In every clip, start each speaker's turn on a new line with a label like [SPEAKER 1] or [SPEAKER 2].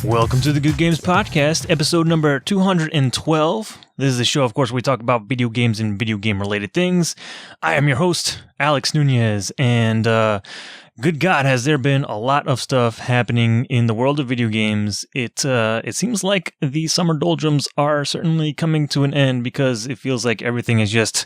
[SPEAKER 1] Welcome to the Good Games Podcast, episode number 212. This is the show, of course, where we talk about video games and video game-related things. I am your host, Alex Nunez, and good God, has there been a lot of stuff happening in the world of video games. It seems like the summer doldrums are certainly coming to an end because it feels like everything is just...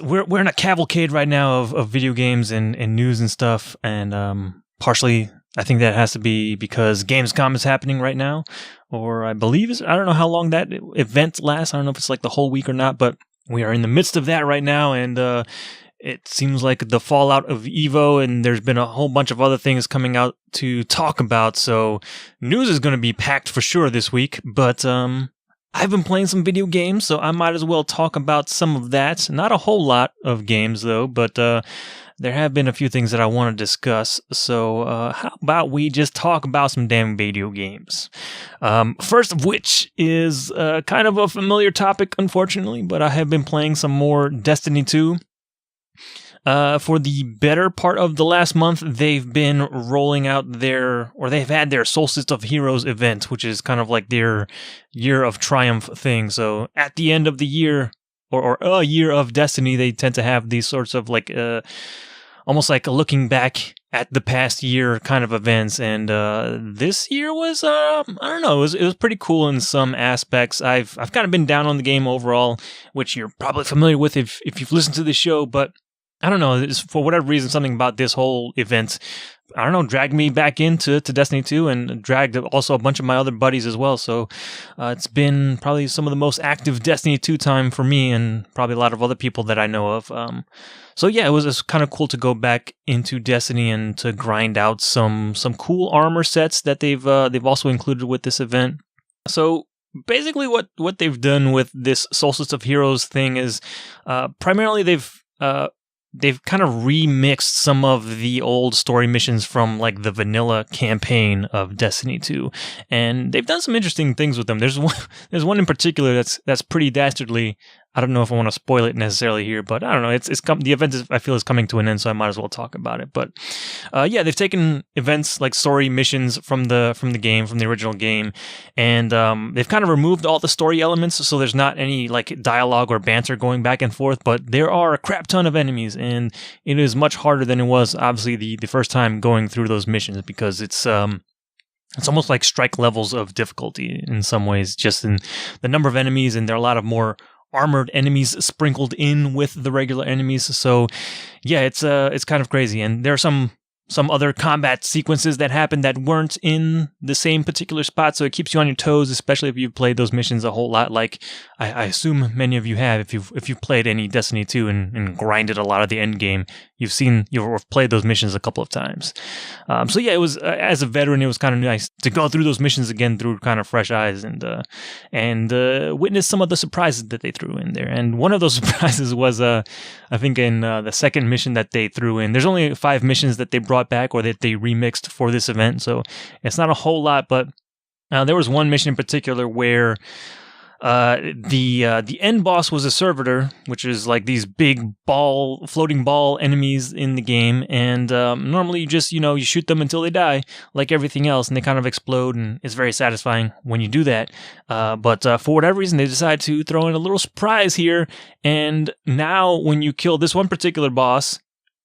[SPEAKER 1] We're in a cavalcade right now of video games and news and stuff, and partially... I think that has to be because Gamescom is happening right now, or I believe I don't know how long that event lasts. I don't know if it's like the whole week or not, but we are in the midst of that right now, and it seems like the fallout of EVO, and there's been a whole bunch of other things coming out to talk about, so news is going to be packed for sure this week, but I've been playing some video games, so I might as well talk about some of that. Not a whole lot of games, though, but there have been a few things that I want to discuss, so how about we just talk about some damn video games? First of which is kind of a familiar topic, unfortunately, but I have been playing some more Destiny 2. For the better part of the last month, they've been rolling out they've had their Solstice of Heroes event, which is kind of like their Year of Triumph thing. So at the end of the year, or a year of Destiny, they tend to have these sorts of like, almost like looking back at the past year kind of events. And this year was, I don't know, it was pretty cool in some aspects. I've kind of been down on the game overall, which you're probably familiar with if you've listened to the show, but I don't know, for whatever reason, something about this whole event, I don't know, dragged me back into Destiny 2 and dragged also a bunch of my other buddies as well. So it's been probably some of the most active Destiny 2 time for me and probably a lot of other people that I know of. So yeah, it was kind of cool to go back into Destiny and to grind out some cool armor sets that they've also included with this event. So basically what they've done with this Solstice of Heroes thing is primarily they've kind of remixed some of the old story missions from like the vanilla campaign of Destiny 2, and they've done some interesting things with them. There's one in particular that's pretty dastardly. I don't know if I want to spoil it necessarily here, but I don't know. The event I feel is coming to an end, so I might as well talk about it. But yeah, they've taken events like story missions from the original game, and they've kind of removed all the story elements, so there's not any like dialogue or banter going back and forth. But there are a crap ton of enemies, and it is much harder than it was obviously the first time going through those missions because it's almost like strike levels of difficulty in some ways, just in the number of enemies, and there are a lot of more armored enemies sprinkled in with the regular enemies. So yeah, it's kind of crazy. And there are some other combat sequences that happen that weren't in the same particular spot, so it keeps you on your toes, especially if you've played those missions a whole lot, like I assume many of you have. If you've played any Destiny 2 and grinded a lot of the end game, you've played those missions a couple of times. So yeah, it was as a veteran, it was kind of nice to go through those missions again through kind of fresh eyes and witness some of the surprises that they threw in there. And one of those surprises was I think in the second mission that they threw in. There's only 5 missions that they brought back or that they remixed for this event, so it's not a whole lot, but there was one mission in particular where the end boss was a servitor, which is like these big floating ball enemies in the game, and normally you just you shoot them until they die like everything else, and they kind of explode, and it's very satisfying when you do that, but for whatever reason they decide to throw in a little surprise here, and now when you kill this one particular boss,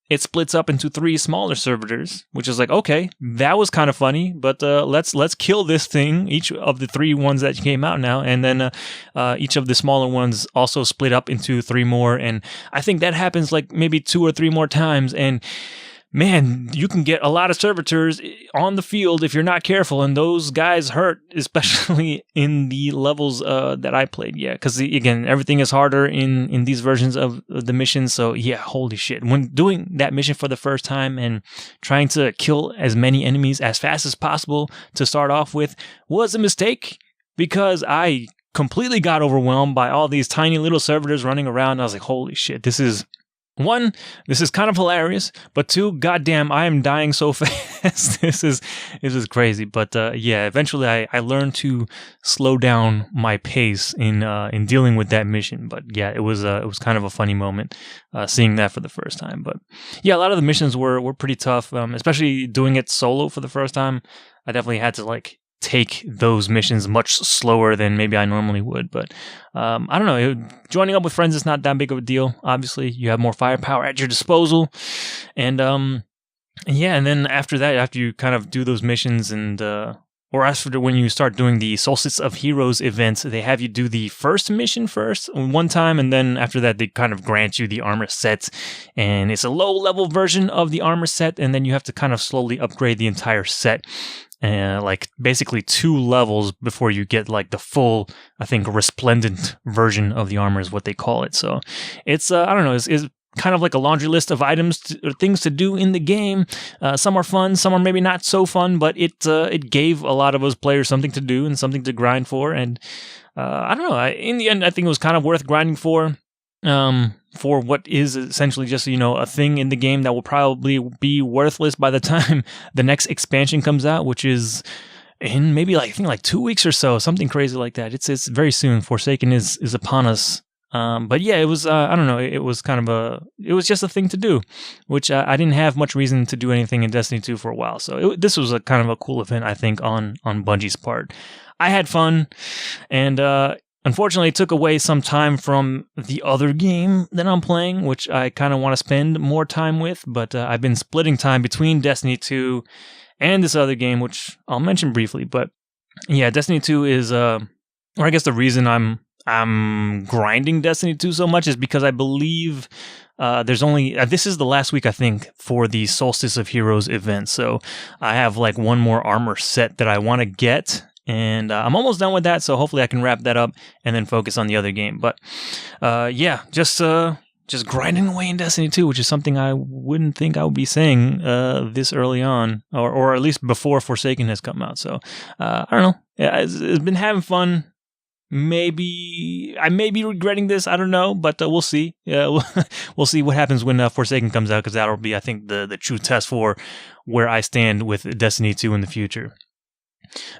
[SPEAKER 1] it splits up into 3 smaller servitors, which is like, okay, that was kind of funny, but let's kill this thing, each of the 3 ones that came out now, and then each of the smaller ones also split up into 3 more, and I think that happens like maybe 2 or 3 more times, and man, you can get a lot of servitors on the field if you're not careful, and those guys hurt, especially in the levels that I played. Yeah, because again, everything is harder in these versions of the missions. So yeah, holy shit. When doing that mission for the first time and trying to kill as many enemies as fast as possible to start off with was a mistake, because I completely got overwhelmed by all these tiny little servitors running around. I was like, holy shit, this is kind of hilarious, but 2, goddamn, I am dying so fast. This is crazy. But yeah, eventually I learned to slow down my pace in dealing with that mission. But yeah, it was kind of a funny moment seeing that for the first time. But yeah, a lot of the missions were pretty tough, especially doing it solo for the first time. I definitely had to like take those missions much slower than maybe I normally would. But I don't know. Joining up with friends is not that big of a deal. Obviously, you have more firepower at your disposal. And yeah, and then after that, after you kind of do those missions and or after when you start doing the Solstice of Heroes events, they have you do the first mission first one time, and then after that, they kind of grant you the armor set, and it's a low-level version of the armor set, and then you have to kind of slowly upgrade the entire set, like basically 2 levels before you get like the full, I think, resplendent version of the armor is what they call it. So it's, I don't know, it's kind of like a laundry list of items or things to do in the game. Some are fun, some are maybe not so fun, but it gave a lot of us players something to do and something to grind for. And I don't know. In the end, I think it was kind of worth grinding for what is essentially just, a thing in the game that will probably be worthless by the time the next expansion comes out, which is in maybe I think like 2 weeks or so, something crazy like that. It's very soon. Forsaken is upon us. But yeah, it was, I don't know, it was it was just a thing to do, which I didn't have much reason to do anything in Destiny 2 for a while. So this was a kind of a cool event, I think, on Bungie's part. I had fun, and unfortunately it took away some time from the other game that I'm playing, which I kind of want to spend more time with, but I've been splitting time between Destiny 2 and this other game, which I'll mention briefly. But yeah, Destiny 2 is, or I guess the reason I'm grinding Destiny 2 so much is because I believe there's only this is the last week, I think, for the Solstice of Heroes event. So I have like one more armor set that I want to get, and I'm almost done with that. So hopefully I can wrap that up and then focus on the other game. But yeah, just grinding away in Destiny 2, which is something I wouldn't think I would be saying this early on, or at least before Forsaken has come out. So I don't know. Yeah, it's been having fun. Maybe I may be regretting this. I don't know, but we'll see. Yeah, we'll see what happens when Forsaken comes out, because that'll be, I think, the true test for where I stand with Destiny 2 in the future.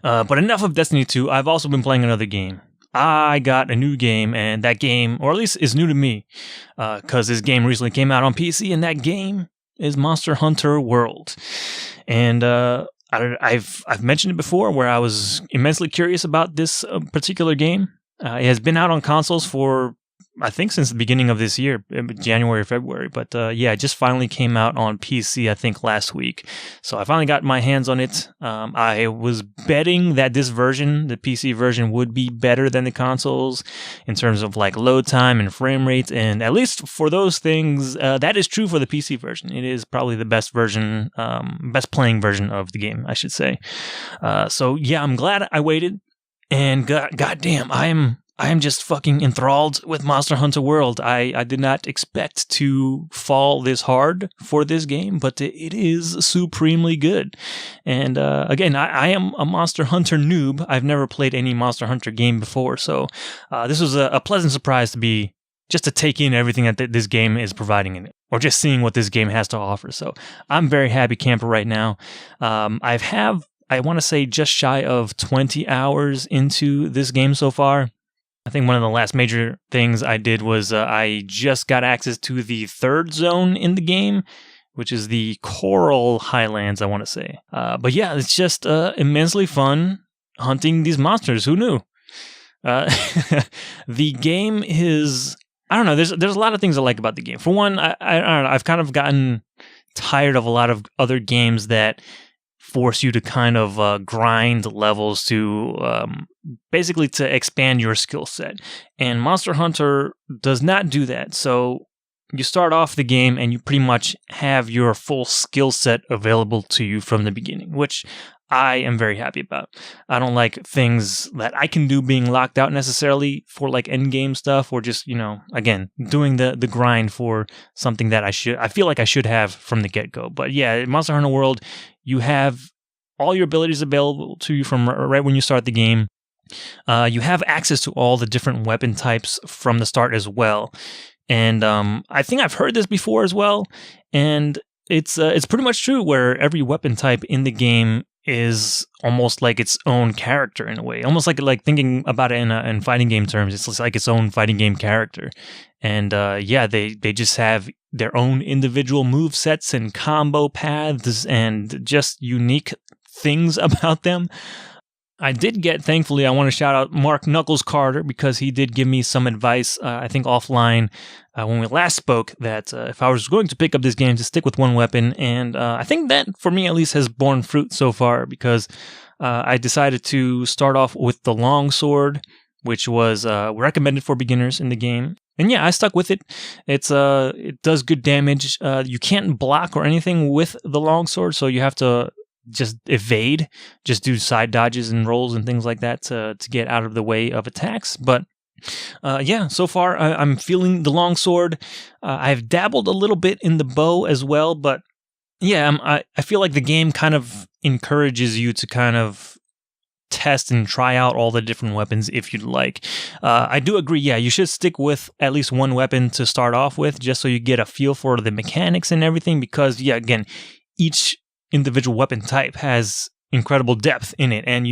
[SPEAKER 1] But enough of Destiny 2. I've also been playing another game. I got a new game, and that game, or at least is new to me, because this game recently came out on PC, and that game is Monster Hunter World. And I've mentioned it before, where I was immensely curious about this particular game. It has been out on consoles for, I think, since the beginning of this year, January or February. But yeah, it just finally came out on PC, I think, last week. So I finally got my hands on it. I was betting that this version, the PC version, would be better than the consoles in terms of like load time and frame rates. And at least for those things, that is true for the PC version. It is probably the best version, best playing version of the game, I should say. So yeah, I'm glad I waited. And goddamn, I am just fucking enthralled with Monster Hunter World. I did not expect to fall this hard for this game, but it is supremely good. And again, I am a Monster Hunter noob. I've never played any Monster Hunter game before, so this was a pleasant surprise to take in everything that this game is providing in it, or just seeing what this game has to offer. So I'm very happy camper right now. I want to say just shy of 20 hours into this game so far. I think one of the last major things I did was I just got access to the third zone in the game, which is the Coral Highlands, I want to say. But yeah, it's just immensely fun hunting these monsters. Who knew? The game is, I don't know, there's a lot of things I like about the game. For one, I don't know, I've kind of gotten tired of a lot of other games that force you to kind of grind levels to basically to expand your skill set. And Monster Hunter does not do that. So you start off the game and you pretty much have your full skill set available to you from the beginning, which I am very happy about. I don't like things that I can do being locked out necessarily for like end game stuff, or just, again, doing the grind for something that I feel like I should have from the get-go. But yeah, in Monster Hunter World, you have all your abilities available to you from right when you start the game. You have access to all the different weapon types from the start as well. And I think I've heard this before as well. And it's pretty much true, where every weapon type in the game is almost like its own character in a way. Almost like thinking about it in fighting game terms, it's like its own fighting game character. And yeah, they just have their own individual move sets and combo paths and just unique things about them. I did get, thankfully, I want to shout out Mark Knuckles Carter because he did give me some advice, I think offline, when we last spoke, that if I was going to pick up this game, to stick with one weapon. And I think that, for me at least, has borne fruit so far because I decided to start off with the longsword, which was recommended for beginners in the game. And yeah, I stuck with it. It does good damage. You can't block or anything with the longsword, so you have to just evade, just do side dodges and rolls and things like that to get out of the way of attacks. But yeah, so far I'm feeling the longsword. I've dabbled a little bit in the bow as well, but yeah, I feel like the game kind of encourages you to kind of test and try out all the different weapons if you'd like. I do agree, yeah, you should stick with at least one weapon to start off with, just so you get a feel for the mechanics and everything, because yeah, again, each individual weapon type has incredible depth in it, and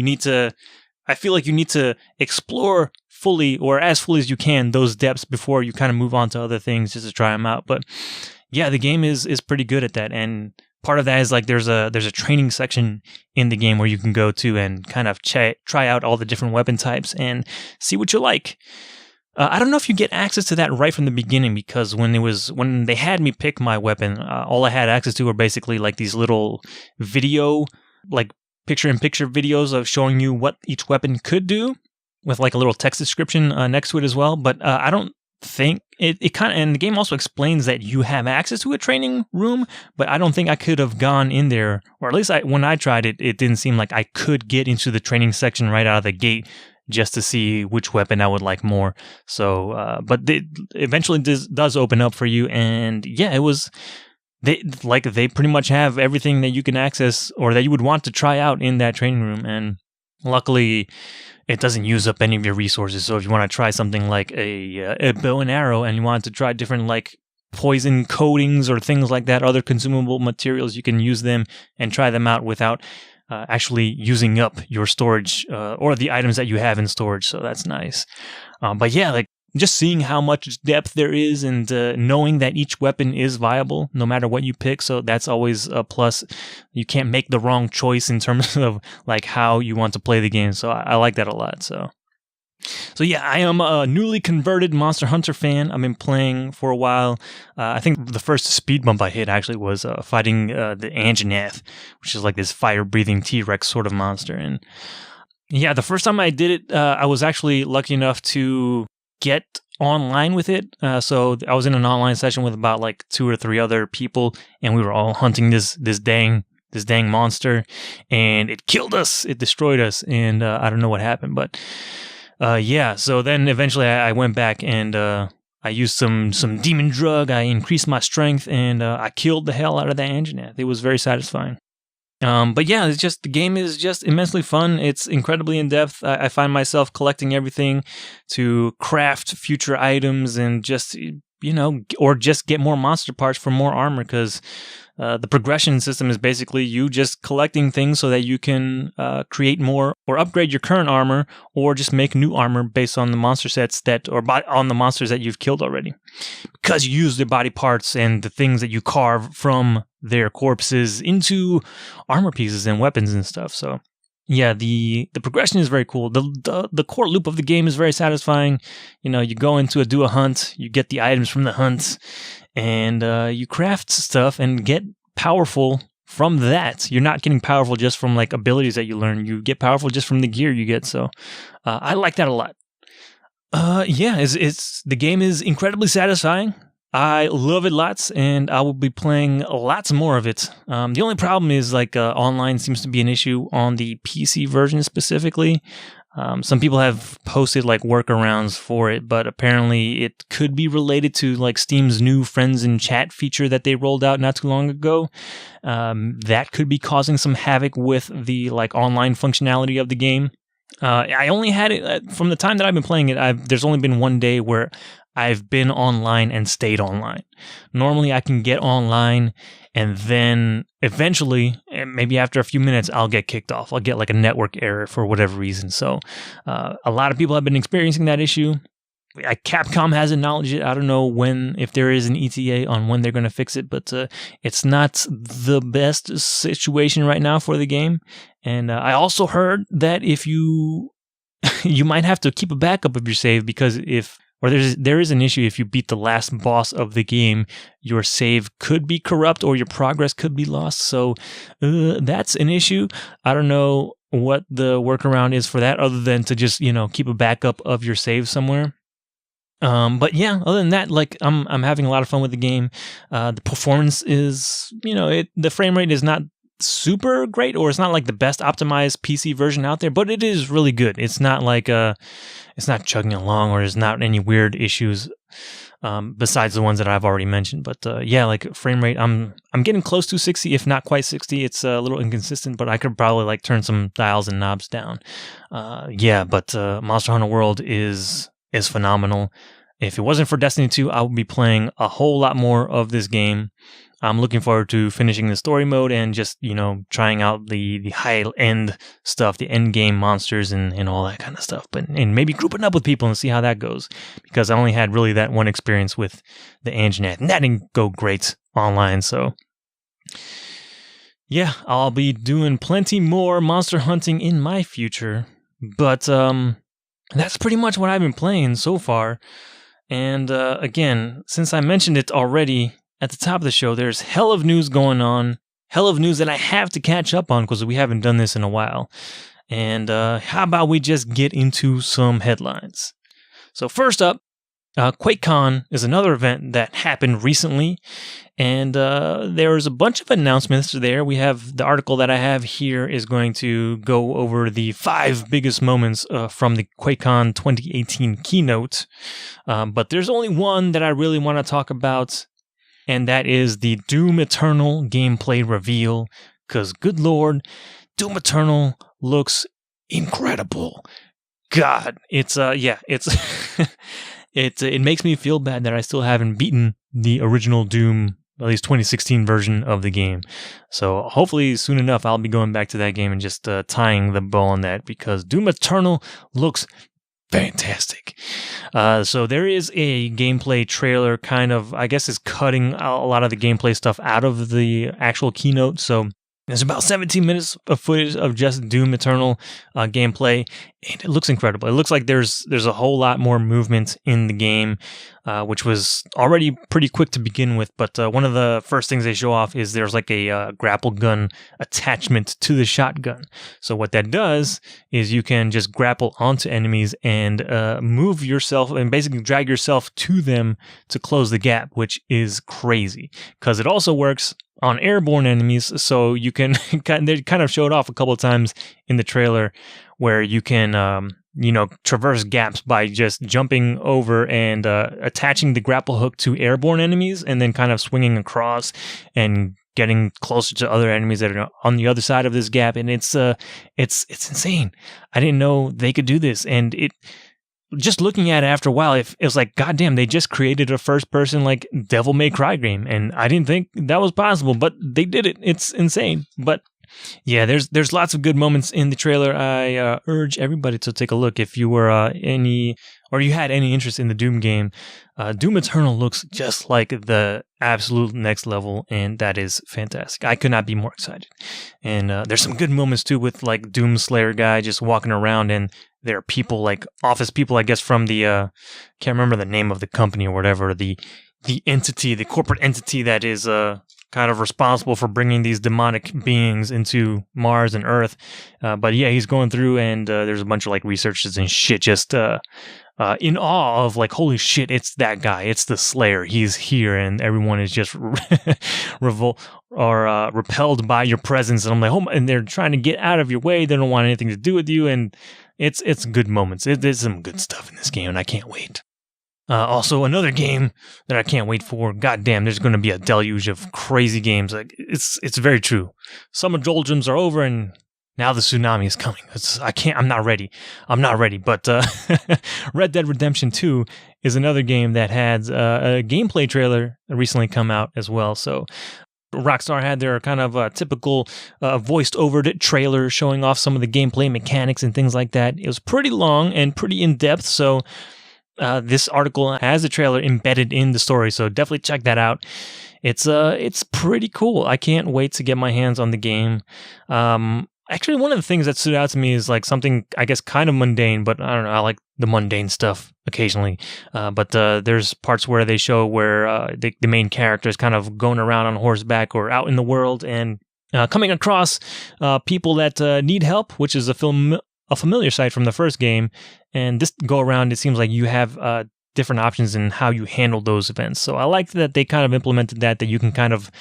[SPEAKER 1] I feel like you need to explore fully, or as fully as you can, those depths before you kind of move on to other things just to try them out. But yeah, the game is pretty good at that, and part of that is like there's a training section in the game where you can go to and kind of try out all the different weapon types and see what you like. I don't know if you get access to that right from the beginning, because when they had me pick my weapon, all I had access to were basically like these little video, like picture-in-picture videos of showing you what each weapon could do, with like a little text description next to it as well. But I don't think it kind of, and the game also explains that you have access to a training room, but I don't think I could have gone in there, or at least when I tried it, it didn't seem like I could get into the training section right out of the gate just to see which weapon I would like more. So, but eventually this does open up for you, and yeah, they pretty much have everything that you can access or that you would want to try out in that training room, and luckily it doesn't use up any of your resources. So if you want to try something like a bow and arrow, and you want to try different like poison coatings or things like that, other consumable materials, you can use them and try them out without actually using up your storage or the items that you have in storage. So that's nice. But yeah, like just seeing how much depth there is, and knowing that each weapon is viable no matter what you pick. So that's always a plus. You can't make the wrong choice in terms of like how you want to play the game. So I like that a lot. So yeah, I am a newly converted Monster Hunter fan. I've been playing for a while. I think the first speed bump I hit actually was fighting the Anjanath, which is like this fire-breathing T-Rex sort of monster. And yeah, the first time I did it, I was actually lucky enough to get online with it. So I was in an online session with about like 2 or 3 other people, and we were all hunting this dang monster, and it killed us. It destroyed us, and I don't know what happened, but yeah, so then eventually I went back and I used some demon drug. I increased my strength, and I killed the hell out of the Anjanath. It was very satisfying. But yeah, the game is just immensely fun. It's incredibly in depth. I find myself collecting everything to craft future items, and just, or just get more monster parts for more armor, because the progression system is basically you just collecting things so that you can create more or upgrade your current armor, or just make new armor based on the monster sets on the monsters that you've killed already, because you use their body parts and the things that you carve from their corpses into armor pieces and weapons and stuff. So yeah, the progression is very cool. The core loop of the game is very satisfying. You go do a hunt, you get the items from the hunt, and you craft stuff and get powerful from that. You're not getting powerful just from like abilities that you learn. You get powerful just from the gear you get. So I like that a lot. Yeah, the game is incredibly satisfying. I love it lots, and I will be playing lots more of it. The only problem is like online seems to be an issue on the PC version specifically. Some people have posted like workarounds for it, but apparently it could be related to like Steam's new friends in chat feature that they rolled out not too long ago. That could be causing some havoc with the like online functionality of the game. I only had it from the time that I've been playing it. There's only been one day where I've been online and stayed online. Normally I can get online, and then eventually, maybe after a few minutes, I'll get kicked off. I'll get like a network error for whatever reason. So a lot of people have been experiencing that issue. Capcom has acknowledged it. I don't know if there is an ETA on when they're going to fix it, but it's not the best situation right now for the game. And I also heard that if you might have to keep a backup of your save, because there is an issue if you beat the last boss of the game, your save could be corrupt or your progress could be lost. So that's an issue. I don't know what the workaround is for that, other than to just keep a backup of your save somewhere. But yeah, other than that, like I'm having a lot of fun with the game. The performance is the frame rate is not super great, or it's not like the best optimized PC version out there, but it is really good. It's not like it's not chugging along, or there's not any weird issues besides the ones that I've already mentioned. But yeah, like frame rate, I'm getting close to 60, if not quite 60. It's a little inconsistent, but I could probably like turn some dials and knobs down. Yeah, but Monster Hunter World is phenomenal. If it wasn't for Destiny 2, I would be playing a whole lot more of this game. I'm looking forward to finishing the story mode and just, trying out the high-end stuff, the end-game monsters and all that kind of stuff. And maybe grouping up with people and see how that goes. Because I only had really that one experience with the Anjanath, and that didn't go great online. So, yeah, I'll be doing plenty more monster hunting in my future. But that's pretty much what I've been playing so far. And again, since I mentioned it already at the top of the show, there's hell of news going on. Hell of news that I have to catch up on because we haven't done this in a while. And how about we just get into some headlines? So first up, QuakeCon is another event that happened recently. And there was a bunch of announcements there. We have the article that I have here is going to go over the 5 biggest moments from the QuakeCon 2018 keynote. But there's only one that I really want to talk about, and that is the Doom Eternal gameplay reveal. Because, good lord, Doom Eternal looks incredible. God, it's it makes me feel bad that I still haven't beaten the original Doom, at least 2016 version of the game. So hopefully soon enough I'll be going back to that game and just tying the bow on that, because Doom Eternal looks fantastic. So there is a gameplay trailer, kind of, I guess, is cutting a lot of the gameplay stuff out of the actual keynote. So there's about 17 minutes of footage of just Doom Eternal gameplay, and it looks incredible. It looks like there's a whole lot more movement in the game, which was already pretty quick to begin with. But one of the first things they show off is there's like a grapple gun attachment to the shotgun. So what that does is you can just grapple onto enemies and move yourself and basically drag yourself to them to close the gap, which is crazy because it also works on airborne enemies. So you can, they kind of showed off a couple of times in the trailer where you can, traverse gaps by just jumping over and attaching the grapple hook to airborne enemies and then kind of swinging across and getting closer to other enemies that are on the other side of this gap. And it's insane. I didn't know they could do this. And just looking at it after a while, it was like, goddamn, they just created a first-person like Devil May Cry game, and I didn't think that was possible, but they did it. It's insane. But yeah, there's lots of good moments in the trailer. I urge everybody to take a look if you were you had any interest in the Doom game. Doom Eternal looks just like the absolute next level, and that is fantastic. I could not be more excited. And there's some good moments too with like Doom Slayer guy just walking around, and there are people like office people, I guess, from the can't remember the name of the company or whatever, the entity, the corporate entity that is kind of responsible for bringing these demonic beings into Mars and Earth. But yeah, he's going through, and there's a bunch of like researchers and shit just in awe of like, holy shit, it's that guy, it's the Slayer, he's here, and everyone is just repelled by your presence. And I'm like, oh, and they're trying to get out of your way. They don't want anything to do with you, and it's good moments. There's some good stuff in this game, and I can't wait. Also, another game that I can't wait for. Goddamn, there's going to be a deluge of crazy games. Like it's very true. Summer doldrums are over, and now the tsunami is coming. I'm not ready. But Red Dead Redemption 2 is another game that had a gameplay trailer recently come out as well. So Rockstar had their kind of typical voiced over trailer showing off some of the gameplay mechanics and things like that. It was pretty long and pretty in depth. So this article has a trailer embedded in the story, so definitely check that out. It's pretty cool. I can't wait to get my hands on the game. Actually, one of the things that stood out to me is like something, I guess, kind of mundane, but I don't know. I like the mundane stuff occasionally. But there's parts where they show where the main character is kind of going around on horseback or out in the world and coming across people that need help, which is a familiar sight from the first game. And this go around, it seems like you have different options in how you handle those events. So I like that they kind of implemented that you can kind of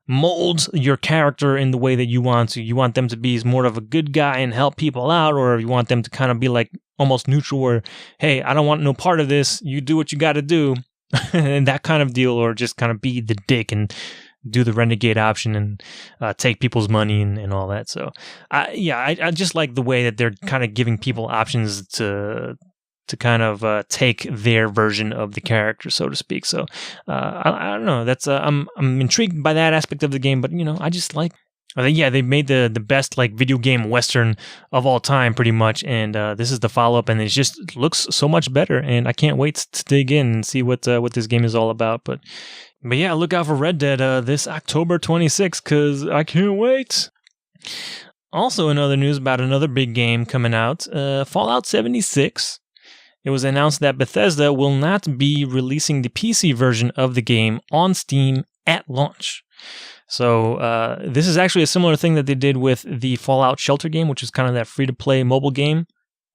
[SPEAKER 1] mold your character in the way that you want to. You want them to be more of a good guy and help people out, or you want them to kind of be like almost neutral where, hey, I don't want no part of this. You do what you got to do. And that kind of deal, or just kind of be the dick and do the renegade option and take people's money and all that. So, I just like the way that they're kind of giving people options to kind of take their version of the character, so to speak. So I don't know. That's I'm intrigued by that aspect of the game, but I just like. They made the best like video game Western of all time, pretty much, and this is the follow up, and it just looks so much better, and I can't wait to dig in and see what this game is all about. But yeah, look out for Red Dead this October 26th, because I can't wait. Also, in other news about another big game coming out, Fallout 76. It was announced that Bethesda will not be releasing the PC version of the game on Steam at launch. So this is actually a similar thing that they did with the Fallout Shelter game, which is kind of that free-to-play mobile game.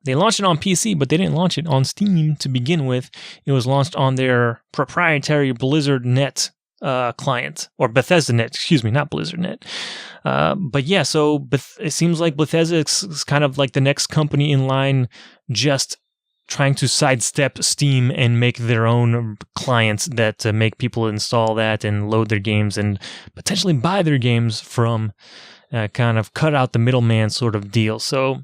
[SPEAKER 1] They launched it on PC, but they didn't launch it on Steam to begin with. It was launched on their proprietary Blizzard Net client, or Bethesda Net, excuse me, not Blizzard Net. But yeah, so it seems like Bethesda is kind of like the next company in line, just trying to sidestep Steam and make their own clients that make people install that and load their games and potentially buy their games from, kind of cut out the middleman sort of deal. So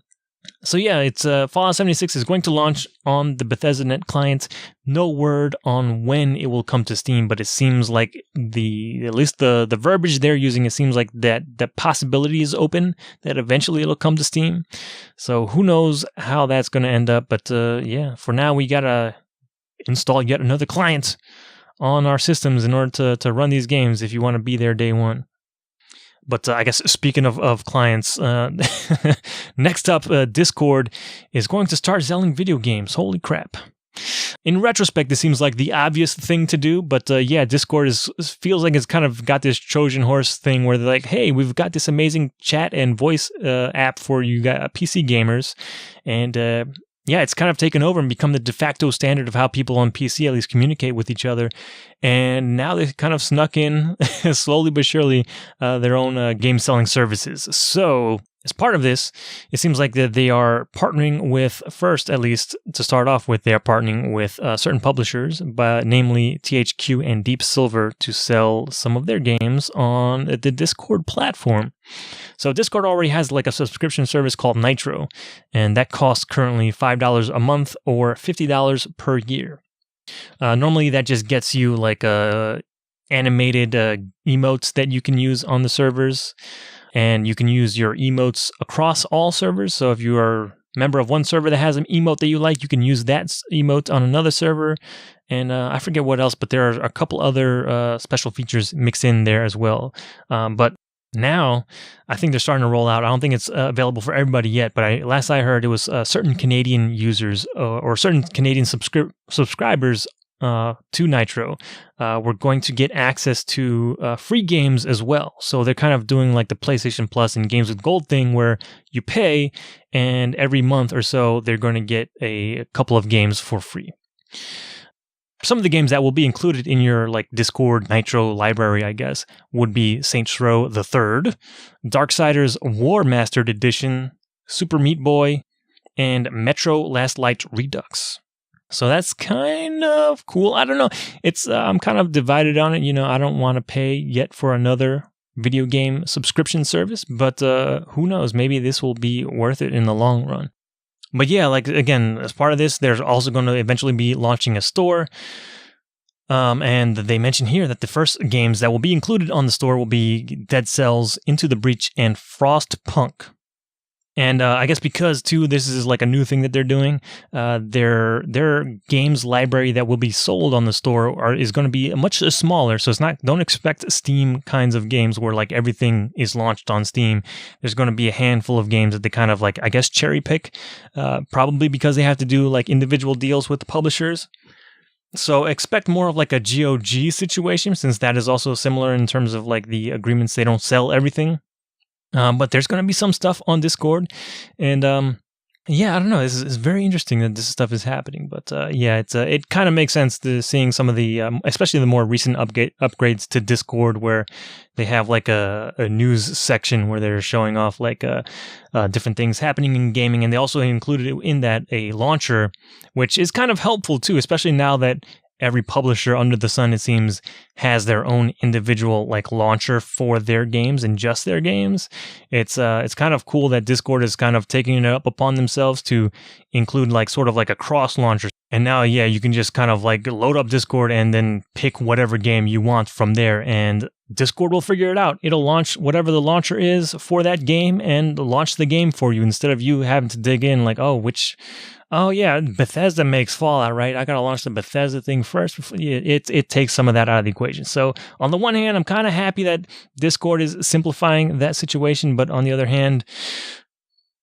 [SPEAKER 1] yeah, it's Fallout 76 is going to launch on the Bethesda Net client. No word on when it will come to Steam, but it seems like at least the verbiage they're using, it seems like that the possibility is open that eventually it'll come to Steam. So who knows how that's going to end up, but yeah, for now we got to install yet another client on our systems in order to run these games if you want to be there day one. But I guess speaking of clients, next up, Discord is going to start selling video games. Holy crap. In retrospect, this seems like the obvious thing to do, but yeah, Discord feels like it's kind of got this Trojan horse thing where they're like, hey, we've got this amazing chat and voice app for you PC gamers, and yeah, it's kind of taken over and become the de facto standard of how people on PC at least communicate with each other. And now they've kind of snuck in, slowly but surely, their own game selling services. So, as part of this, it seems like that they are partnering with, first at least to start off with, they are partnering with certain publishers, namely THQ and Deep Silver, to sell some of their games on the Discord platform. So Discord already has like a subscription service called Nitro, and that costs currently $5 a month or $50 per year. Normally that just gets you like animated emotes that you can use on the servers, and you can use your emotes across all servers. So if you are a member of one server that has an emote that you like, you can use that emote on another server. And I forget what else, but there are a couple other special features mixed in there as well. But now, I think they're starting to roll out. I don't think it's available for everybody yet, but last I heard, it was certain Canadian users or certain Canadian subscribers to Nitro were going to get access to free games as well. So they're kind of doing like the PlayStation Plus and Games with Gold thing where you pay, and every month or so, they're going to get a couple of games for free. Some of the games that will be included in your like Discord Nitro library, I guess, would be Saints Row the Third, Darksiders War Mastered Edition, Super Meat Boy, and Metro Last Light Redux. So that's kind of cool. I don't know. I'm kind of divided on it. I don't want to pay yet for another video game subscription service, but who knows? Maybe this will be worth it in the long run. But yeah, like again, as part of this, there's also going to eventually be launching a store. And they mention here that the first games that will be included on the store will be Dead Cells, Into the Breach, and Frostpunk. And I guess because too, this is like a new thing that they're doing. Their games library that will be sold on the store is going to be much smaller. So it's not. Don't expect Steam kinds of games where like everything is launched on Steam. There's going to be a handful of games that they kind of like, I guess, cherry pick. Probably because they have to do like individual deals with the publishers. So expect more of like a GOG situation, since that is also similar in terms of like the agreements. They don't sell everything. But there's going to be some stuff on Discord, and yeah, I don't know. It's very interesting that this stuff is happening. But yeah, it kind of makes sense to seeing some of the, especially the more recent upgrades to Discord, where they have like a news section where they're showing off like different things happening in gaming, and they also included in that a launcher, which is kind of helpful too, especially now that every publisher under the sun, it seems, has their own individual like launcher for their games and just their games. It's kind of cool that Discord is kind of taking it up upon themselves to include like sort of like a cross launcher. And now, yeah, you can just kind of like load up Discord and then pick whatever game you want from there, and Discord will figure it out. It'll launch whatever the launcher is for that game and launch the game for you, instead of you having to dig in like, oh yeah, Bethesda makes Fallout, right? I gotta launch the Bethesda thing first. It takes some of that out of the equation. So on the one hand, I'm kind of happy that Discord is simplifying that situation, but on the other hand,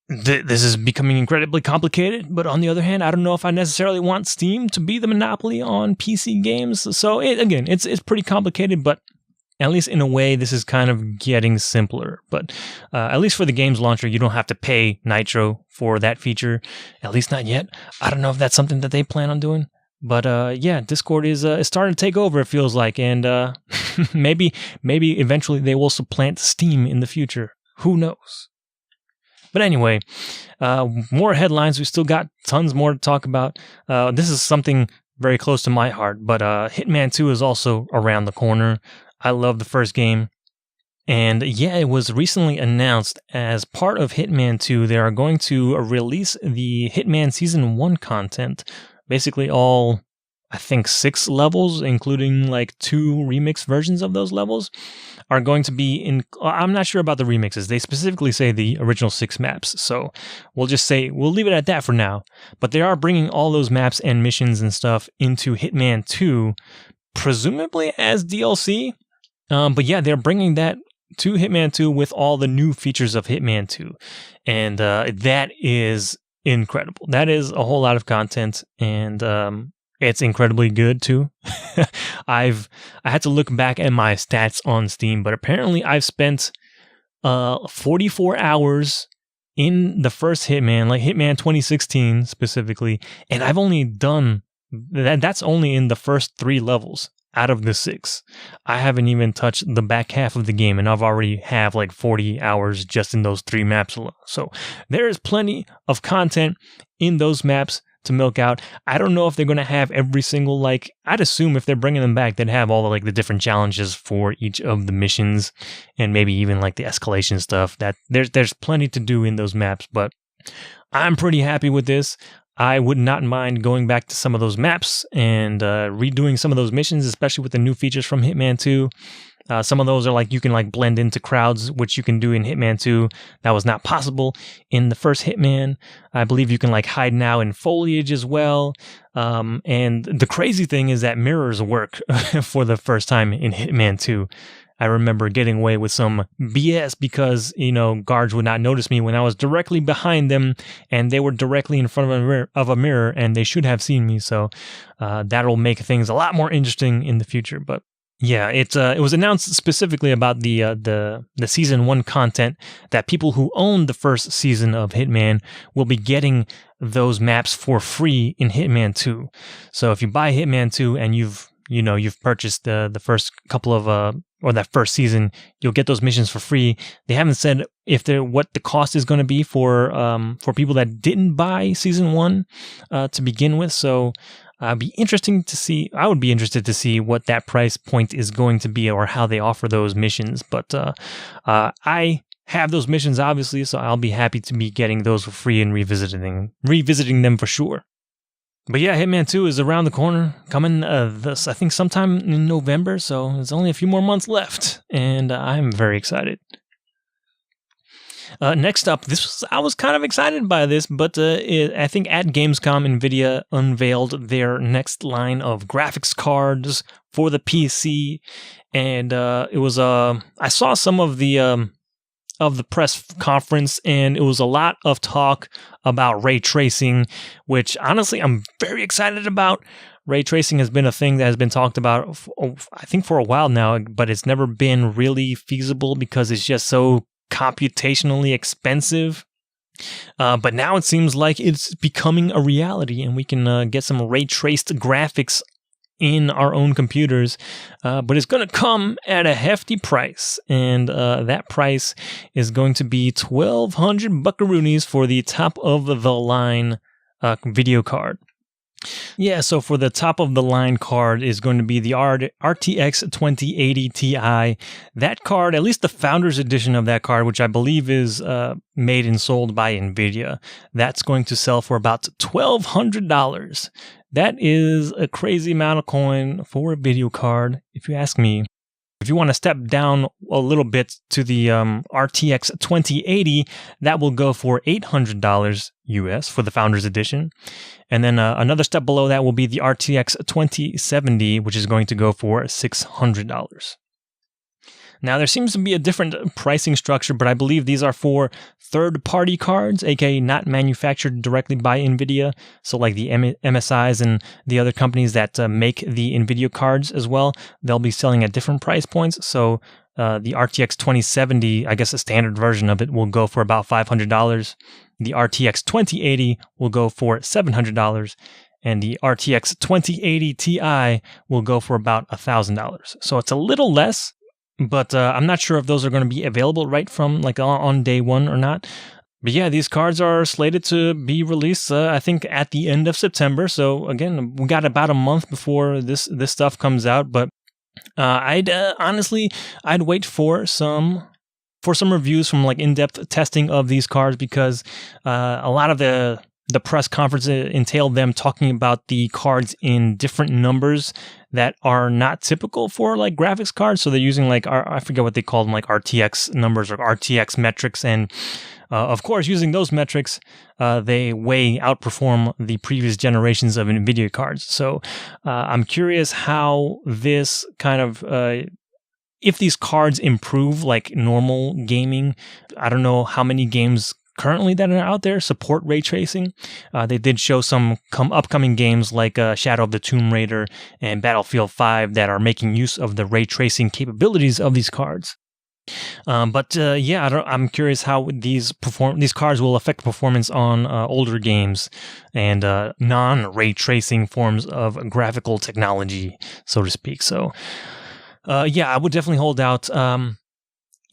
[SPEAKER 1] this is becoming incredibly complicated. But on the other hand, I don't know if I necessarily want Steam to be the monopoly on PC games. So it's pretty complicated, but at least in a way, this is kind of getting simpler. But at least for the games launcher, you don't have to pay Nitro for that feature. At least not yet. I don't know if that's something that they plan on doing. But yeah, Discord is starting to take over, it feels like. And maybe eventually they will supplant Steam in the future. Who knows? But anyway, more headlines. We still got tons more to talk about. This is something very close to my heart. But Hitman 2 is also around the corner. I love the first game. And yeah, it was recently announced as part of Hitman 2, they are going to release the Hitman Season 1 content. Basically all, I think, 6 levels, including like 2 remix versions of those levels, are going to be in. I'm not sure about the remixes. They specifically say the original 6 maps. So we'll leave it at that for now. But they are bringing all those maps and missions and stuff into Hitman 2, presumably as DLC. But yeah, they're bringing that to Hitman 2 with all the new features of Hitman 2. And that is incredible. That is a whole lot of content, and it's incredibly good too. I had to look back at my stats on Steam, but apparently I've spent 44 hours in the first Hitman, like Hitman 2016 specifically, and I've only done that's only in the first 3 levels out of the 6. I haven't even touched the back half of the game, and I've already have like 40 hours just in those 3 maps alone. So there is plenty of content in those maps to milk out. I don't know if they're going to have every single, like, I'd assume if they're bringing them back, they'd have all the, like, the different challenges for each of the missions, and maybe even like the escalation stuff. That there's plenty to do in those maps, but I'm pretty happy with this. I would not mind going back to some of those maps and redoing some of those missions, especially with the new features from Hitman 2. Some of those are like you can like blend into crowds, which you can do in Hitman 2. That was not possible in the first Hitman. I believe you can like hide now in foliage as well. And the crazy thing is that mirrors work for the first time in Hitman 2. I remember getting away with some BS because, guards would not notice me when I was directly behind them and they were directly in front of a mirror and they should have seen me. So that'll make things a lot more interesting in the future. But yeah, it was announced specifically about the Season 1 content that people who own the first season of Hitman will be getting those maps for free in Hitman 2. So if you buy Hitman 2 and you've purchased the first couple of or that first season, you'll get those missions for free. They haven't said what the cost is going to be for people that didn't buy Season 1 to begin with. So I would be interested to see what that price point is going to be or how they offer those missions. But I have those missions, obviously, so I'll be happy to be getting those for free and revisiting them for sure. But yeah, Hitman 2 is around the corner, coming I think sometime in November, so there's only a few more months left, and I'm very excited. Next up, I was kind of excited by this, but I think at Gamescom, Nvidia unveiled their next line of graphics cards for the PC, and it was I saw some of the press conference, and it was a lot of talk about ray tracing, which honestly I'm very excited about. Ray tracing has been a thing that has been talked about, I think, for a while now, but it's never been really feasible because it's just so computationally expensive. But now it seems like it's becoming a reality, and we can get some ray traced graphics in our own computers, but it's going to come at a hefty price, and that price is going to be 1,200 buckaroonies for the top of the line video card. Yeah, so for the top of the line card is going to be the RTX 2080 Ti. That card, at least the Founders Edition of that card, which I believe is made and sold by Nvidia, that's going to sell for about $1,200. That is a crazy amount of coin for a video card, if you ask me. If you want to step down a little bit to the RTX 2080, that will go for $800 US for the Founders Edition. And then another step below that will be the RTX 2070, which is going to go for $600. Now, there seems to be a different pricing structure, but I believe these are for third-party cards, aka not manufactured directly by Nvidia. So like the MSIs and the other companies that make the Nvidia cards as well, they'll be selling at different price points. So the RTX 2070, I guess a standard version of it, will go for about $500. The RTX 2080 will go for $700. And the RTX 2080 Ti will go for about $1,000. So it's a little less, but I'm not sure if those are going to be available right from like on day one or not. But yeah, these cards are slated to be released, I think, at the end of September. So again, we got about a month before this stuff comes out. But I'd honestly wait for some reviews from like in-depth testing of these cards, because a lot of the press conference entailed them talking about the cards in different numbers that are not typical for like graphics cards. So they're using like, I forget what they call them, like RTX numbers or RTX metrics. And of course, using those metrics, they way outperform the previous generations of Nvidia cards. So I'm curious how this kind of, if these cards improve like normal gaming. I don't know how many games currently that are out there support ray tracing. They did show some upcoming games like Shadow of the Tomb Raider and Battlefield 5 that are making use of the ray tracing capabilities of these cards. I'm curious how these cards will affect performance on older games and non-ray tracing forms of graphical technology, so to speak. So, I would definitely hold out.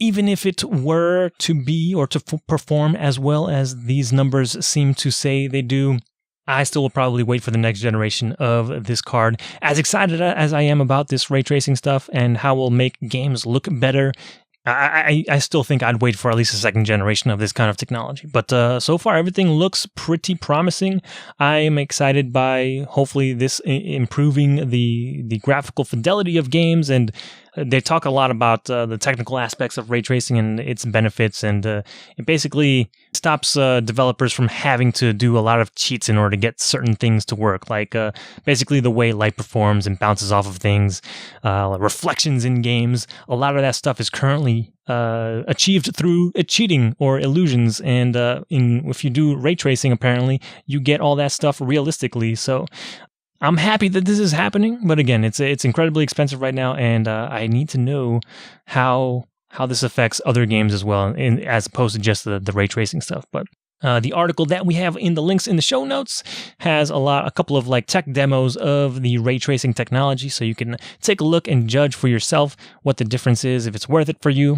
[SPEAKER 1] Even if it were to be or to perform as well as these numbers seem to say they do, I still will probably wait for the next generation of this card. As excited as I am about this ray tracing stuff and how we'll make games look better, I still think I'd wait for at least a second generation of this kind of technology. But so far, everything looks pretty promising. I am excited by hopefully this improving the graphical fidelity of games, and they talk a lot about the technical aspects of ray tracing and its benefits, and it basically stops developers from having to do a lot of cheats in order to get certain things to work, like basically the way light performs and bounces off of things, reflections in games. A lot of that stuff is currently achieved through cheating or illusions, and if you do ray tracing, apparently you get all that stuff realistically. So I'm happy that this is happening, but again, it's incredibly expensive right now, and I need to know how this affects other games as well, as opposed to just the ray tracing stuff. But the article that we have in the links in the show notes has a couple of like tech demos of the ray tracing technology, so you can take a look and judge for yourself what the difference is, if it's worth it for you.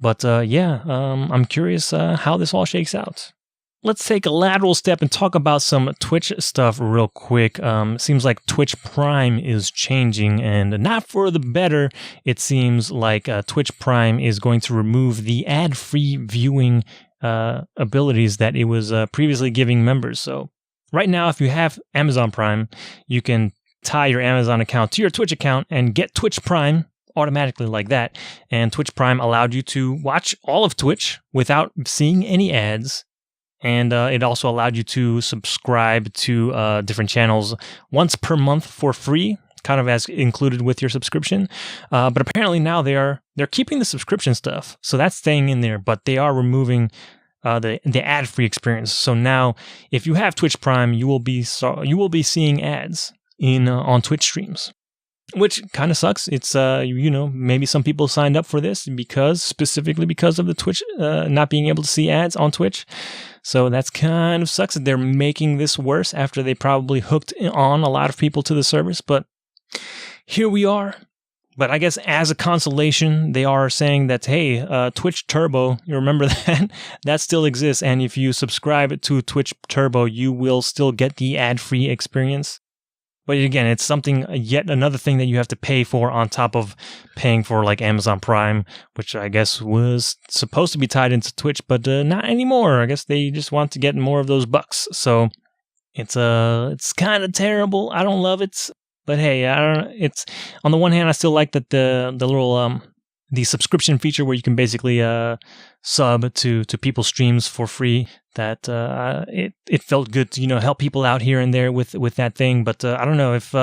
[SPEAKER 1] But I'm curious how this all shakes out. Let's take a lateral step and talk about some Twitch stuff real quick. Seems like Twitch Prime is changing, and not for the better. It seems like Twitch Prime is going to remove the ad-free viewing abilities that it was previously giving members. So right now, if you have Amazon Prime, you can tie your Amazon account to your Twitch account and get Twitch Prime automatically like that. And Twitch Prime allowed you to watch all of Twitch without seeing any ads. And it also allowed you to subscribe to different channels once per month for free, kind of as included with your subscription. But apparently now they're keeping the subscription stuff, so that's staying in there. But they are removing the ad-free experience. So now, if you have Twitch Prime, you will be seeing ads on Twitch streams, which kind of sucks. It's maybe some people signed up for this specifically because of the Twitch not being able to see ads on Twitch. So that's kind of sucks that they're making this worse after they probably hooked on a lot of people to the service. But here we are. But I guess as a consolation, they are saying that, hey, Twitch Turbo, you remember that? That still exists. And if you subscribe to Twitch Turbo, you will still get the ad-free experience. But again, it's yet another thing that you have to pay for on top of paying for like Amazon Prime, which I guess was supposed to be tied into Twitch, but not anymore. I guess they just want to get more of those bucks. So it's kind of terrible. I don't love it, but hey, I don't. It's on the one hand, I still like that the little the subscription feature where you can basically sub to people's streams for free. That it felt good to help people out here and there with that thing. But I don't know if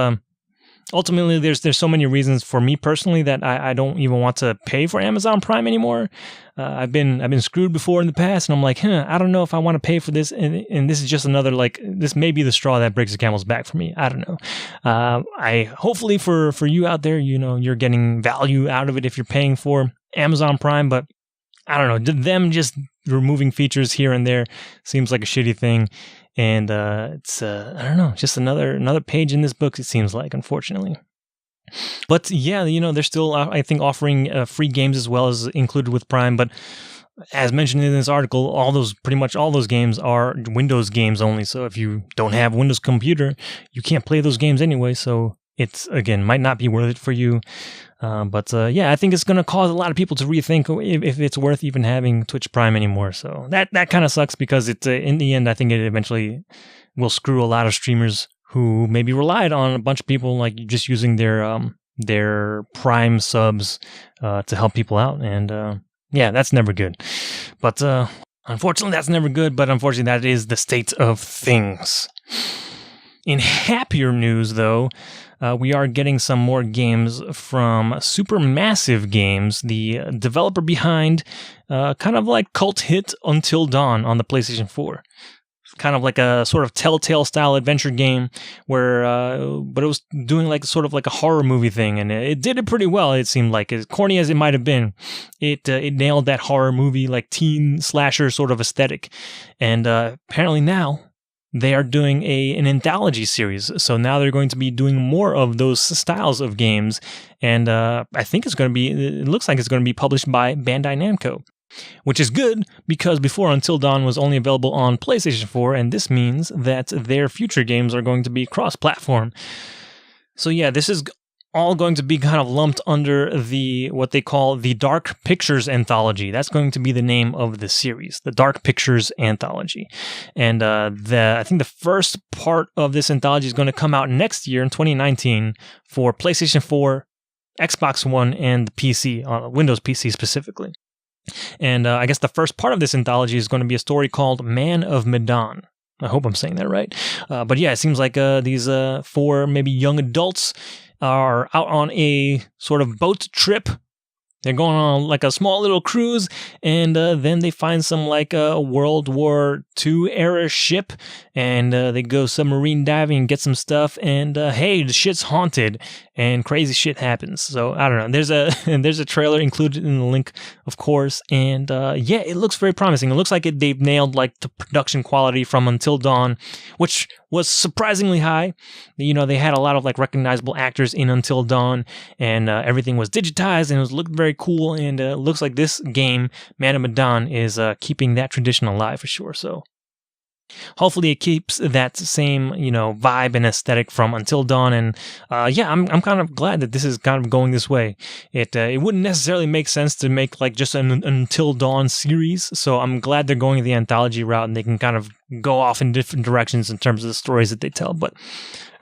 [SPEAKER 1] ultimately there's so many reasons for me personally that I don't even want to pay for Amazon Prime anymore. I've been screwed before in the past, and I'm like, I don't know if I want to pay for this. And this is just another this may be the straw that breaks the camel's back for me. I don't know. I hopefully for you out there, you're getting value out of it if you're paying for Amazon Prime, but I don't know, them just removing features here and there seems like a shitty thing. And it's, I don't know, just another page in this book, it seems like, unfortunately. But yeah, they're still, I think, offering free games as well as included with Prime. But as mentioned in this article, pretty much all those games are Windows games only. So if you don't have a Windows computer, you can't play those games anyway. So it's, again, might not be worth it for you. But I think it's going to cause a lot of people to rethink if it's worth even having Twitch Prime anymore. So that kind of sucks because it's in the end, I think it eventually will screw a lot of streamers who maybe relied on a bunch of people like just using their Prime subs to help people out. And that's never good. But unfortunately, that's never good. But unfortunately, that is the state of things. In happier news, though, we are getting some more games from Supermassive Games, the developer behind kind of like cult hit Until Dawn on the PlayStation 4. Kind of like a sort of Telltale style adventure game where, but it was doing like sort of like a horror movie thing, and it did it pretty well. It seemed like, as corny as it might have been, it nailed that horror movie like teen slasher sort of aesthetic, and apparently now they are doing an anthology series. So now they're going to be doing more of those styles of games. And I think it looks like it's going to be published by Bandai Namco, which is good because before Until Dawn was only available on PlayStation 4. And this means that their future games are going to be cross-platform. So yeah, this is all going to be kind of lumped under what they call the Dark Pictures Anthology. That's going to be the name of the series, the Dark Pictures Anthology. And I think the first part of this anthology is going to come out next year in 2019 for PlayStation 4, Xbox One, and the PC, Windows PC specifically. And I guess the first part of this anthology is going to be a story called Man of Medan. I hope I'm saying that right. But yeah, it seems like these 4 maybe young adults are out on a sort of boat trip. They're going on like a small little cruise, and then they find some like a World War II era ship, and they go submarine diving and get some stuff, and hey, the shit's haunted, and crazy shit happens. So I don't know. There's a trailer included in the link, of course, and it looks very promising. It looks like they've nailed like the production quality from Until Dawn, which was surprisingly high. They had a lot of like recognizable actors in Until Dawn, and everything was digitized and it looked very cool. And it looks like this game, Man of Medan, is keeping that tradition alive for sure. So Hopefully it keeps that same, vibe and aesthetic from Until Dawn. And I'm kind of glad that this is kind of going this way. It wouldn't necessarily make sense to make like just an Until Dawn series. So I'm glad they're going the anthology route and they can kind of go off in different directions in terms of the stories that they tell. But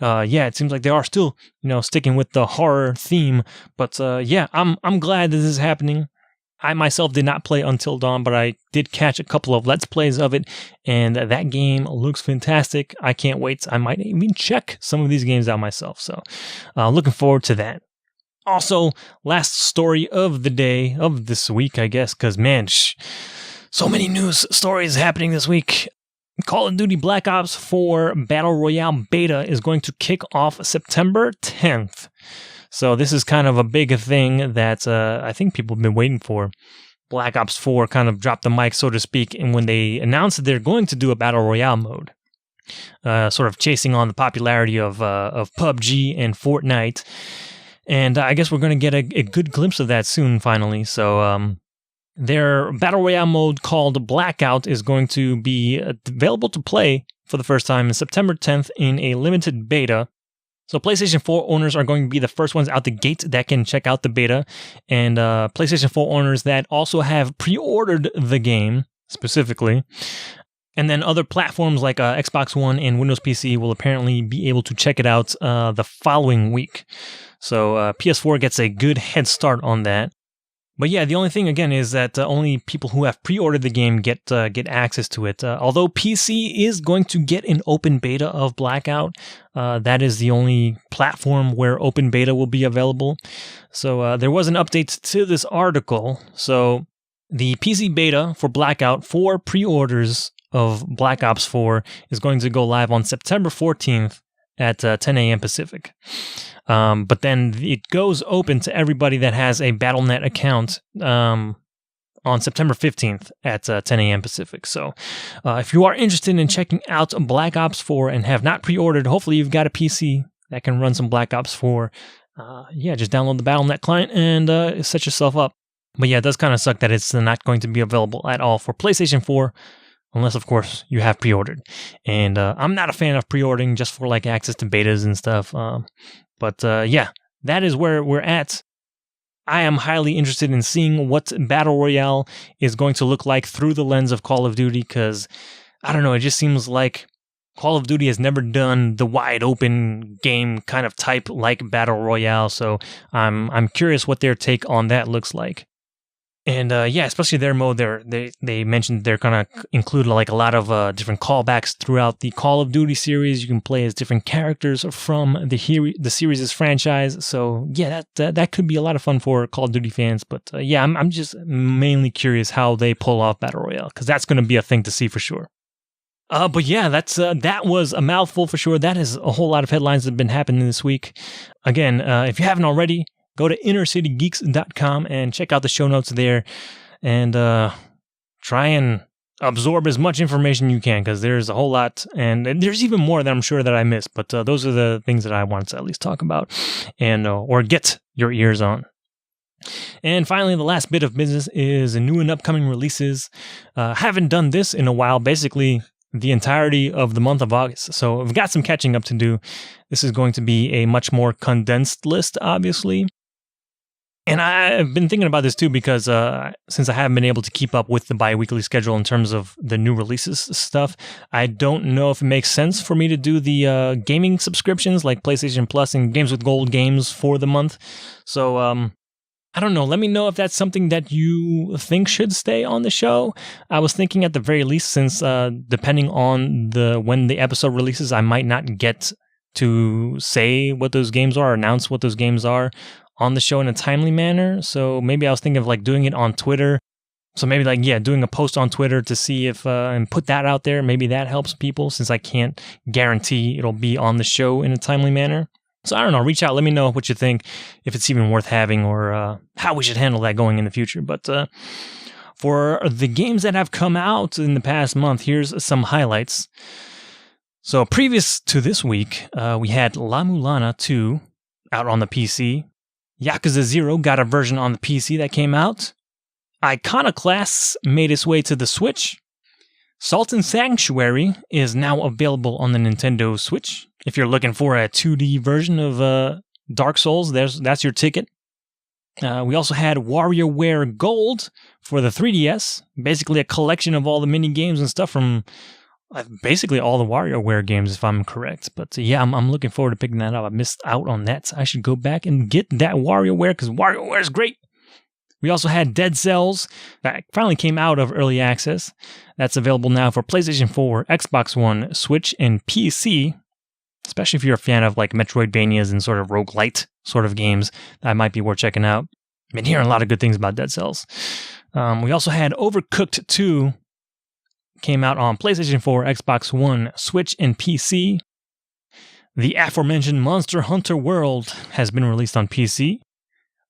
[SPEAKER 1] it seems like they are still, sticking with the horror theme. But I'm glad that this is happening. I myself did not play Until Dawn, but I did catch a couple of Let's Plays of it, and that game looks fantastic. I can't wait. I might even check some of these games out myself, so looking forward to that. Also, last story of the day, of this week, I guess, because man, so many news stories happening this week. Call of Duty Black Ops 4 Battle Royale Beta is going to kick off September 10th. So this is kind of a big thing that I think people have been waiting for. Black Ops 4 kind of dropped the mic, so to speak, and when they announced that they're going to do a Battle Royale mode, sort of chasing on the popularity of PUBG and Fortnite. And I guess we're going to get a good glimpse of that soon, finally. So their Battle Royale mode called Blackout is going to be available to play for the first time on September 10th in a limited beta. So PlayStation 4 owners are going to be the first ones out the gate that can check out the beta, and PlayStation 4 owners that also have pre-ordered the game specifically. And then other platforms like Xbox One and Windows PC will apparently be able to check it out the following week. So PS4 gets a good head start on that. But yeah, the only thing again is that only people who have pre-ordered the game get access to it. Although PC is going to get an open beta of Blackout, that is the only platform where open beta will be available. So there was an update to this article. So the PC beta for Blackout for pre-orders of Black Ops 4 is going to go live on September 14th at 10 a.m. Pacific. But then it goes open to everybody that has a Battle.net account on September 15th at 10 a.m. Pacific. So if you are interested in checking out Black Ops 4 and have not pre-ordered, hopefully you've got a PC that can run some Black Ops 4. Just download the Battle.net client and set yourself up. But yeah, it does kind of suck that it's not going to be available at all for PlayStation 4. Unless, of course, you have pre-ordered. And I'm not a fan of pre-ordering just for like access to betas and stuff. But that is where we're at. I am highly interested in seeing what Battle Royale is going to look like through the lens of Call of Duty, because, I don't know, it just seems like Call of Duty has never done the wide open game kind of type like Battle Royale, so I'm curious what their take on that looks like. And especially their mode, they mentioned they're going to include like a lot of different callbacks throughout the Call of Duty series. You can play as different characters from the series' franchise. So yeah, that could be a lot of fun for Call of Duty fans. But I'm just mainly curious how they pull off Battle Royale, because that's going to be a thing to see for sure. But yeah, that was a mouthful for sure. That is a whole lot of headlines that have been happening this week. Again, if you haven't already, go to innercitygeeks.com and check out the show notes there, and try and absorb as much information you can, because there's a whole lot, and there's even more that I'm sure that I missed, but those are the things that I wanted to at least talk about and or get your ears on. And finally, the last bit of business is new and upcoming releases. Haven't done this in a while, basically the entirety of the month of August. So I've got some catching up to do. This is going to be a much more condensed list, obviously. And I've been thinking about this too, because since I haven't been able to keep up with the bi-weekly schedule in terms of the new releases stuff, I don't know if it makes sense for me to do the gaming subscriptions like PlayStation Plus and Games with Gold games for the month. So I don't know. Let me know if that's something that you think should stay on the show. I was thinking at the very least, since depending on when the episode releases, I might not get to say what those games are, or announce what those games are on the show in a timely manner. So maybe I was thinking of like doing it on Twitter. So maybe like, doing a post on Twitter to see if, and put that out there. Maybe that helps people, since I can't guarantee it'll be on the show in a timely manner. So I don't know, reach out, let me know what you think, if it's even worth having, or how we should handle that going in the future. But for the games that have come out in the past month, here's some highlights. So previous to this week, we had La Mulana 2 out on the PC. Yakuza 0 got a version on the PC that came out. Iconoclasts made its way to the Switch. Salt and Sanctuary is now available on the Nintendo Switch. If you're looking for a 2D version of Dark Souls, that's your ticket. We also had WarioWare Gold for the 3DS, basically a collection of all the mini games and stuff from basically all the WarioWare games, if I'm correct. But yeah, I'm looking forward to picking that up. I missed out on that, so I should go back and get that WarioWare because WarioWare is great. We also had Dead Cells that finally came out of early access. That's available now for PlayStation 4, Xbox One, Switch, and PC. Especially if you're a fan of like Metroidvanias and sort of roguelite sort of games, that might be worth checking out. I've been hearing a lot of good things about Dead Cells. We also had Overcooked 2. Came out on PlayStation 4, Xbox One, Switch, and PC. The aforementioned Monster Hunter World has been released on PC.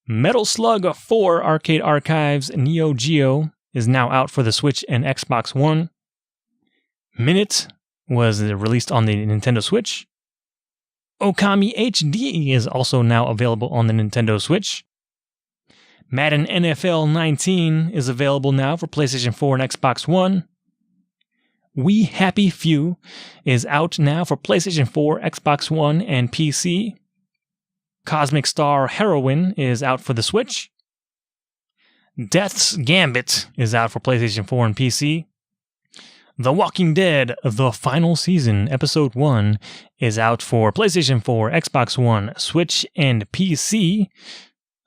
[SPEAKER 1] Metal Slug 4 Arcade Archives Neo Geo is now out for the Switch and Xbox One. Minute was released on the Nintendo Switch. Okami HD is also now available on the Nintendo Switch. Madden NFL 19 is available now for PlayStation 4 and Xbox One. We Happy Few is out now for PlayStation 4, Xbox One, and PC. Cosmic Star Heroine is out for the Switch. Death's Gambit is out for PlayStation 4 and PC. The Walking Dead, The Final Season, Episode 1, is out for PlayStation 4, Xbox One, Switch, and PC.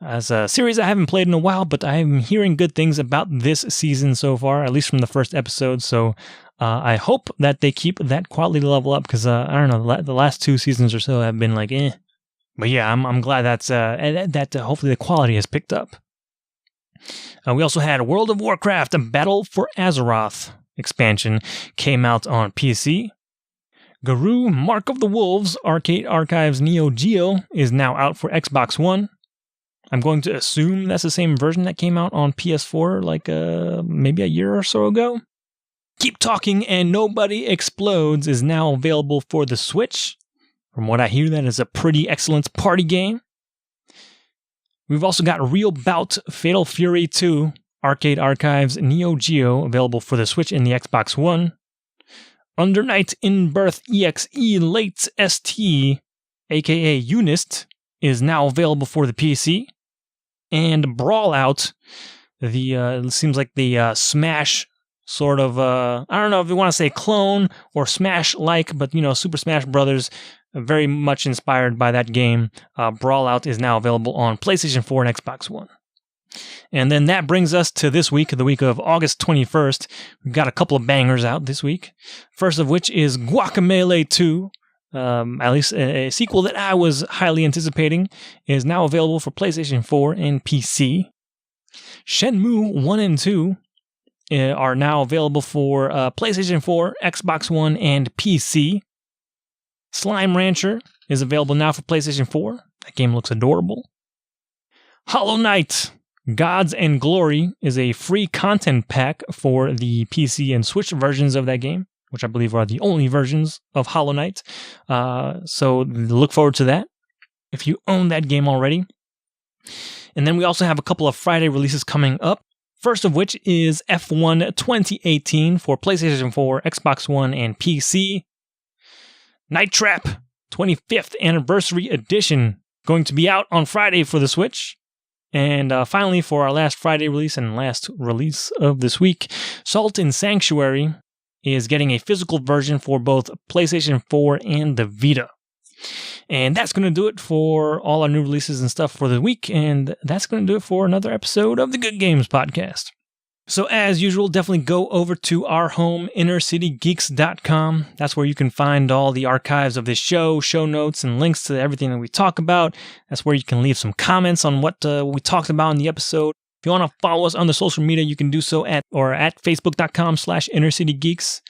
[SPEAKER 1] As a series I haven't played in a while, but I'm hearing good things about this season so far, at least from the first episode, so I hope that they keep that quality level up, because, I don't know, the last 2 seasons or so have been like, eh. But yeah, I'm glad that hopefully the quality has picked up. We also had World of Warcraft, A Battle for Azeroth expansion, came out on PC. Garou Mark of the Wolves Arcade Archives Neo Geo is now out for Xbox One. I'm going to assume that's the same version that came out on PS4 like maybe a year or so ago. Keep Talking and Nobody Explodes is now available for the Switch. From what I hear, that is a pretty excellent party game. We've also got Real Bout Fatal Fury 2 Arcade Archives Neo Geo available for the Switch and the Xbox One. Under Night in Birth EXE Late ST, aka Unist, is now available for the PC. And Brawl Out, it seems like the Smash sort of, I don't know if you want to say clone or Smash-like, but Super Smash Brothers, very much inspired by that game. Brawl Out is now available on PlayStation 4 and Xbox One. And then that brings us to this week, the week of August 21st. We've got a couple of bangers out this week. First of which is Guacamelee 2. At least a sequel that I was highly anticipating, is now available for PlayStation 4 and PC. Shenmue 1 and 2 are now available for PlayStation 4, Xbox One, and PC. Slime Rancher is available now for PlayStation 4. That game looks adorable. Hollow Knight, Gods and Glory is a free content pack for the PC and Switch versions of that game, which I believe are the only versions of Hollow Knight. So look forward to that if you own that game already. And then we also have a couple of Friday releases coming up. First of which is F1 2018 for PlayStation 4, Xbox One, and PC. Night Trap 25th Anniversary Edition going to be out on Friday for the Switch. And finally, for our last Friday release and last release of this week, Salt and Sanctuary is getting a physical version for both PlayStation 4 and the Vita. And that's going to do it for all our new releases and stuff for the week, and that's going to do it for another episode of the Good Games Podcast. So as usual, definitely go over to our home, innercitygeeks.com. That's where you can find all the archives of this show notes, and links to everything that we talk about. That's where you can leave some comments on what we talked about in the episode. If you want to follow us on the social media, you can do so at facebook.com/innercitygeeks.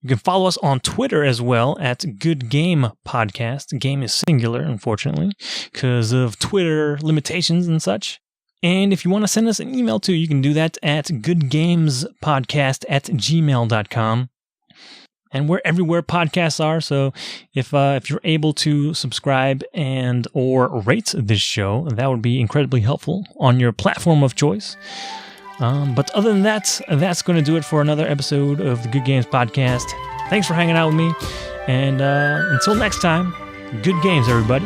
[SPEAKER 1] You can follow us on Twitter as well at Good Game Podcast. Game is singular, unfortunately, because of Twitter limitations and such. And if you want to send us an email too, you can do that at goodgamespodcast@gmail.com. And we're everywhere podcasts are, so if you're able to subscribe and or rate this show, that would be incredibly helpful on your platform of choice. But other than that, that's going to do it for another episode of the Good Games Podcast. Thanks for hanging out with me. And until next time, good games, everybody.